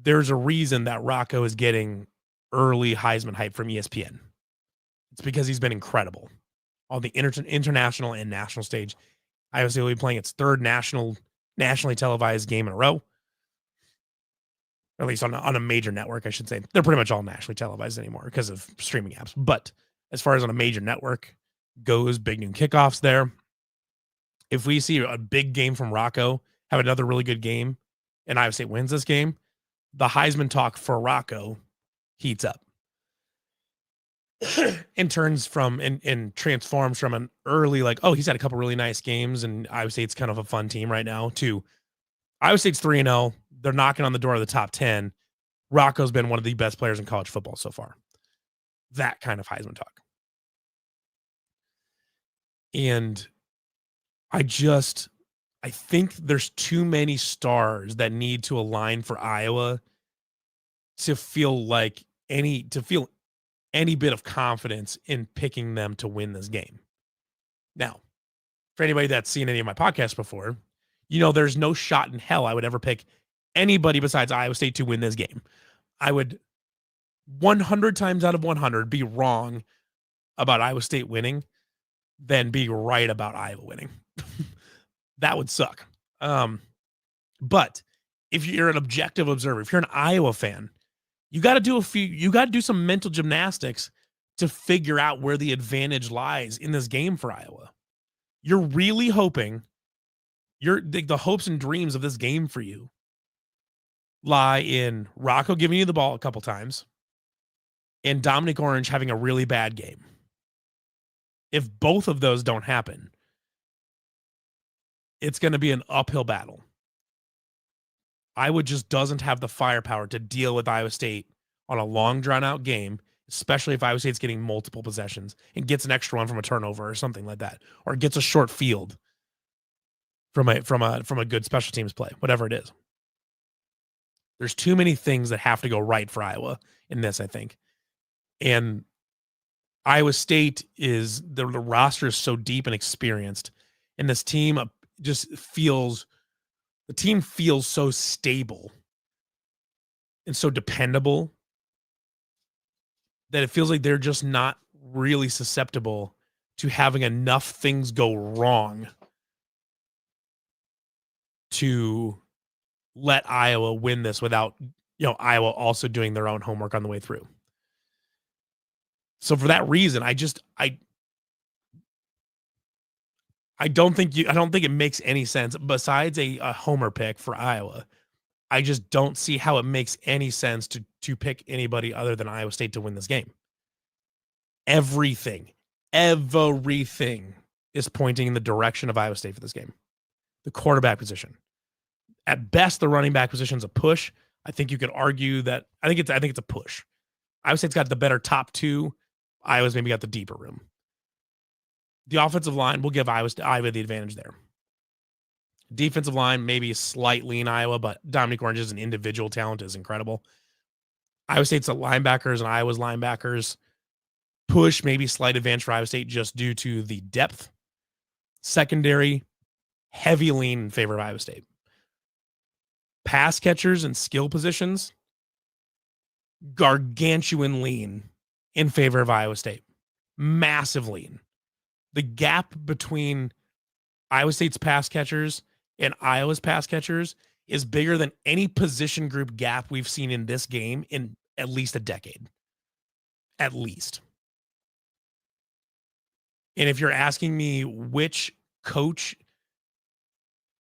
There's a reason that Rocco is getting early Heisman hype from ESPN. It's because he's been incredible on the international and national stage. Iowa State will be playing its 3rd nationally televised game in a row. Or at least on a major network, I should say. They're pretty much all nationally televised anymore because of streaming apps. But as far as on a major network goes, big noon kickoffs there. If we see a big game from Rocco, have another really good game, and Iowa State wins this game, the Heisman talk for Rocco heats up. And transforms from an early, like, oh, he's had a couple really nice games and Iowa State's kind of a fun team right now, to Iowa State's 3-0. They're knocking on the door of the top 10. Rocco's been one of the best players in college football so far. That kind of Heisman talk. And I think there's too many stars that need to align for Iowa to feel any bit of confidence in picking them to win this game. Now, for anybody that's seen any of my podcasts before, there's no shot in hell I would ever pick anybody besides Iowa State to win this game. I would 100 times out of 100 be wrong about Iowa State winning than be right about Iowa winning. That would suck. But if you're an objective observer, if you're an Iowa fan, you got to do some mental gymnastics to figure out where the advantage lies in this game for Iowa. You're really hoping the hopes and dreams of this game for you lie in Rocco giving you the ball a couple times and Dominic Orange having a really bad game. If both of those don't happen, it's going to be an uphill battle. Iowa just doesn't have the firepower to deal with Iowa State on a long, drawn-out game, especially if Iowa State's getting multiple possessions and gets an extra one from a turnover or something like that, or gets a short field from a good special teams play, whatever it is. There's too many things that have to go right for Iowa in this, I think. And Iowa State the roster is so deep and experienced, and this team feels so stable and so dependable that it feels like they're just not really susceptible to having enough things go wrong to let Iowa win this without, Iowa also doing their own homework on the way through. So for that reason, I don't think it makes any sense besides a homer pick for Iowa. I just don't see how it makes any sense to pick anybody other than Iowa State to win this game. Everything is pointing in the direction of Iowa State for this game. The quarterback position. At best, the running back position is a push. I think you could argue that I think it's a push. Iowa State's got the better top two. Iowa's maybe got the deeper room. The offensive line will give Iowa the advantage there. Defensive line, maybe slightly in Iowa, but Dominic Orange's an individual talent is incredible. Iowa State's linebackers and Iowa's linebackers push, maybe slight advantage for Iowa State just due to the depth. Secondary, heavy lean in favor of Iowa State. Pass catchers and skill positions, gargantuan lean in favor of Iowa State. Massive lean. The gap between Iowa State's pass catchers and Iowa's pass catchers is bigger than any position group gap we've seen in this game in at least a decade. At least. And if you're asking me which coach,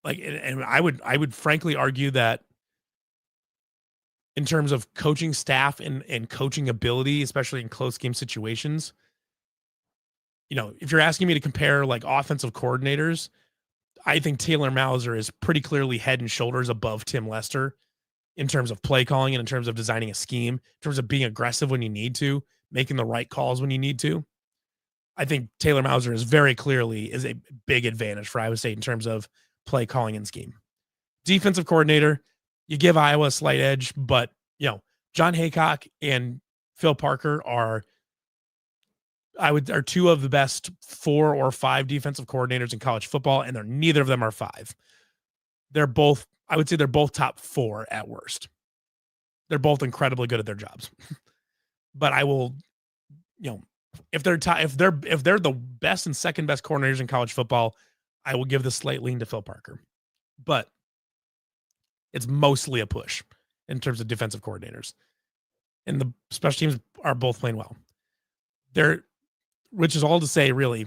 and I would frankly argue that in terms of coaching staff and coaching ability, especially in close game situations, if you're asking me to compare offensive coordinators, I think Taylor Mauser is pretty clearly head and shoulders above Tim Lester in terms of play calling and in terms of designing a scheme, in terms of being aggressive when you need to, making the right calls when you need to. I think Taylor Mauser is very clearly is a big advantage for Iowa State in terms of play calling and scheme. Defensive coordinator, you give Iowa a slight edge, but John Haycock and Phil Parker are two of the best 4 or 5 defensive coordinators in college football, and neither of them are 5. I would say they're both top 4 at worst. They're both incredibly good at their jobs. But I will, if they're the best and second best coordinators in college football, I will give the slight lean to Phil Parker. But it's mostly a push in terms of defensive coordinators. And the special teams are both playing well. Which is all to say, really,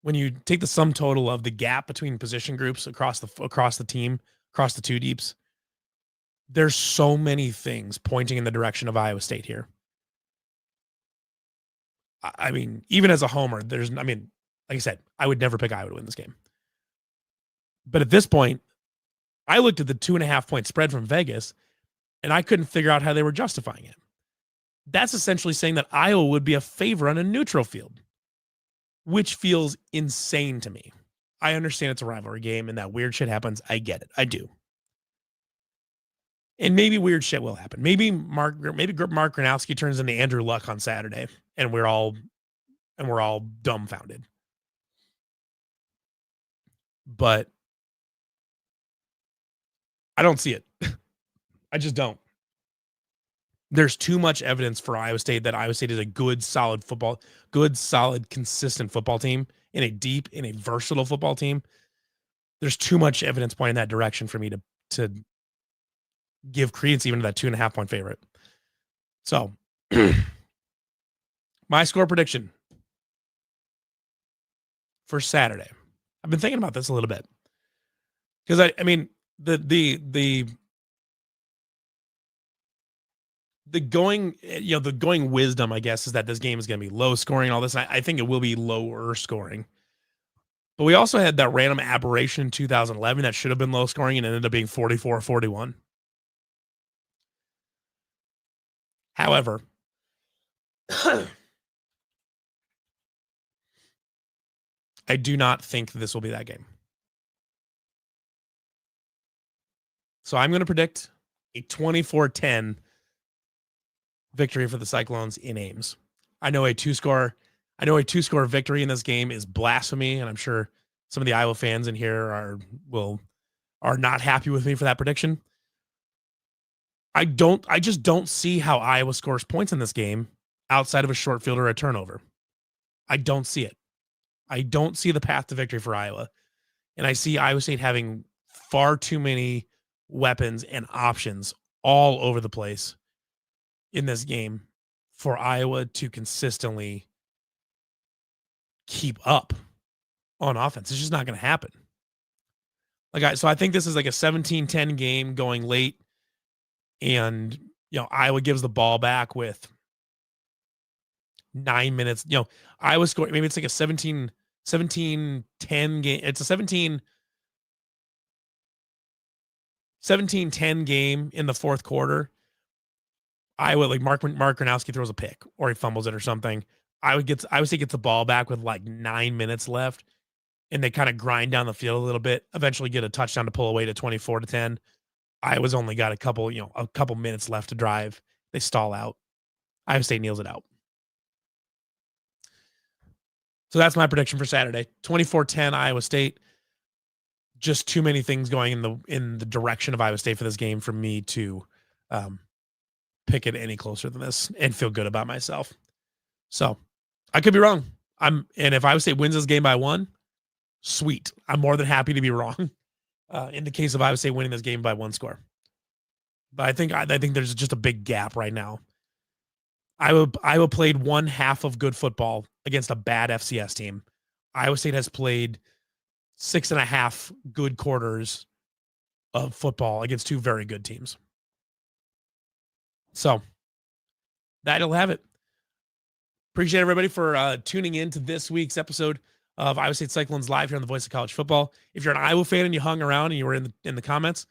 when you take the sum total of the gap between position groups across the team, across the two deeps, there's so many things pointing in the direction of Iowa State here. I mean, even as a homer, like I said, I would never pick Iowa to win this game. But at this point, I looked at the 2.5-point spread from Vegas, and I couldn't figure out how they were justifying it. That's essentially saying that Iowa would be a favor on a neutral field, which feels insane to me. I understand it's a rivalry game and that weird shit happens. I get it. I do. And maybe weird shit will happen. Maybe Mark Gronowski turns into Andrew Luck on Saturday, and we're all dumbfounded. but I don't see it. I just don't. There's too much evidence for Iowa State that Iowa State is a good, solid, consistent football team, and a versatile football team. There's too much evidence pointing that direction for me to give credence even to that 2.5 point favorite. So my score prediction for Saturday. I've been thinking about this a little bit because I mean the going wisdom, I guess, is that this game is going to be low scoring and all this. And I think it will be lower scoring. But we also had that random aberration in 2011 that should have been low scoring and ended up being 44-41. However, I do not think this will be that game. So I'm going to predict a 24-10 victory for the Cyclones in Ames. I know a two-score victory in this game is blasphemy, and I'm sure some of the Iowa fans in here are not happy with me for that prediction. I just don't see how Iowa scores points in this game outside of a short field or a turnover. I don't see it. I don't see the path to victory for Iowa. And I see Iowa State having far too many weapons and options all over the place in this game for Iowa to consistently keep up on offense. It's just not going to happen. So I think this is like a 17-10 game going late, and Iowa gives the ball back with 9 minutes. Iowa scored, maybe it's like a 17-10 game. It's a 17-10 game in the fourth quarter. Iowa, like Mark Gronowski throws a pick or he fumbles it or something. Iowa State gets the ball back with like 9 minutes left, and they kind of grind down the field a little bit, eventually get a touchdown to pull away to 24-10. Iowa's only got a couple minutes left to drive. They stall out. Iowa State kneels it out. So that's my prediction for Saturday. 24-10 Iowa State. Just too many things going in the direction of Iowa State for this game for me to pick it any closer than this and feel good about myself. So I could be wrong. And if Iowa State wins this game by 1, sweet. I'm more than happy to be wrong. In the case of Iowa State winning this game by 1 score. But I think there's just a big gap right now. Iowa played one half of good football against a bad FCS team. Iowa State has played 6.5 good quarters of football against 2 very good teams. So that'll have it. Appreciate everybody for tuning in to this week's episode of Iowa State Cyclones Live here on the Voice of College Football. If you're an Iowa fan and you hung around and you were in the comments,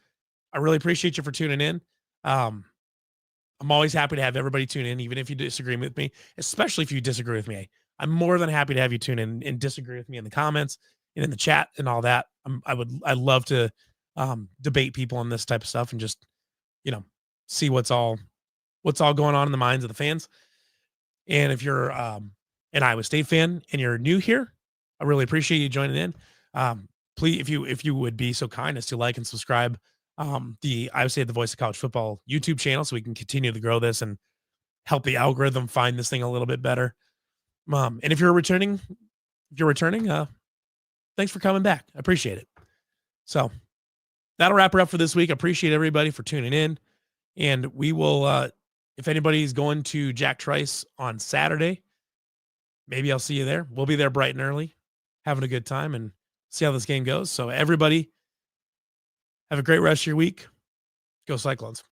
I really appreciate you for tuning in. I'm always happy to have everybody tune in, even if you disagree with me, especially if you disagree with me. I'm more than happy to have you tune in and disagree with me in the comments and in the chat and all that. I love to debate people on this type of stuff and just, see what's all going on in the minds of the fans. And if you're an Iowa State fan and you're new here, I really appreciate you joining in. Please, if you would be so kind as to like and subscribe the Iowa State, the Voice of College Football YouTube channel, so we can continue to grow this and help the algorithm find this thing a little bit better. And if you're returning, thanks for coming back. I appreciate it. So that'll wrap her up for this week. I appreciate everybody for tuning in, and we will. If anybody's going to Jack Trice on Saturday, maybe I'll see you there. We'll be there bright and early, having a good time, and see how this game goes. So everybody, have a great rest of your week. Go Cyclones.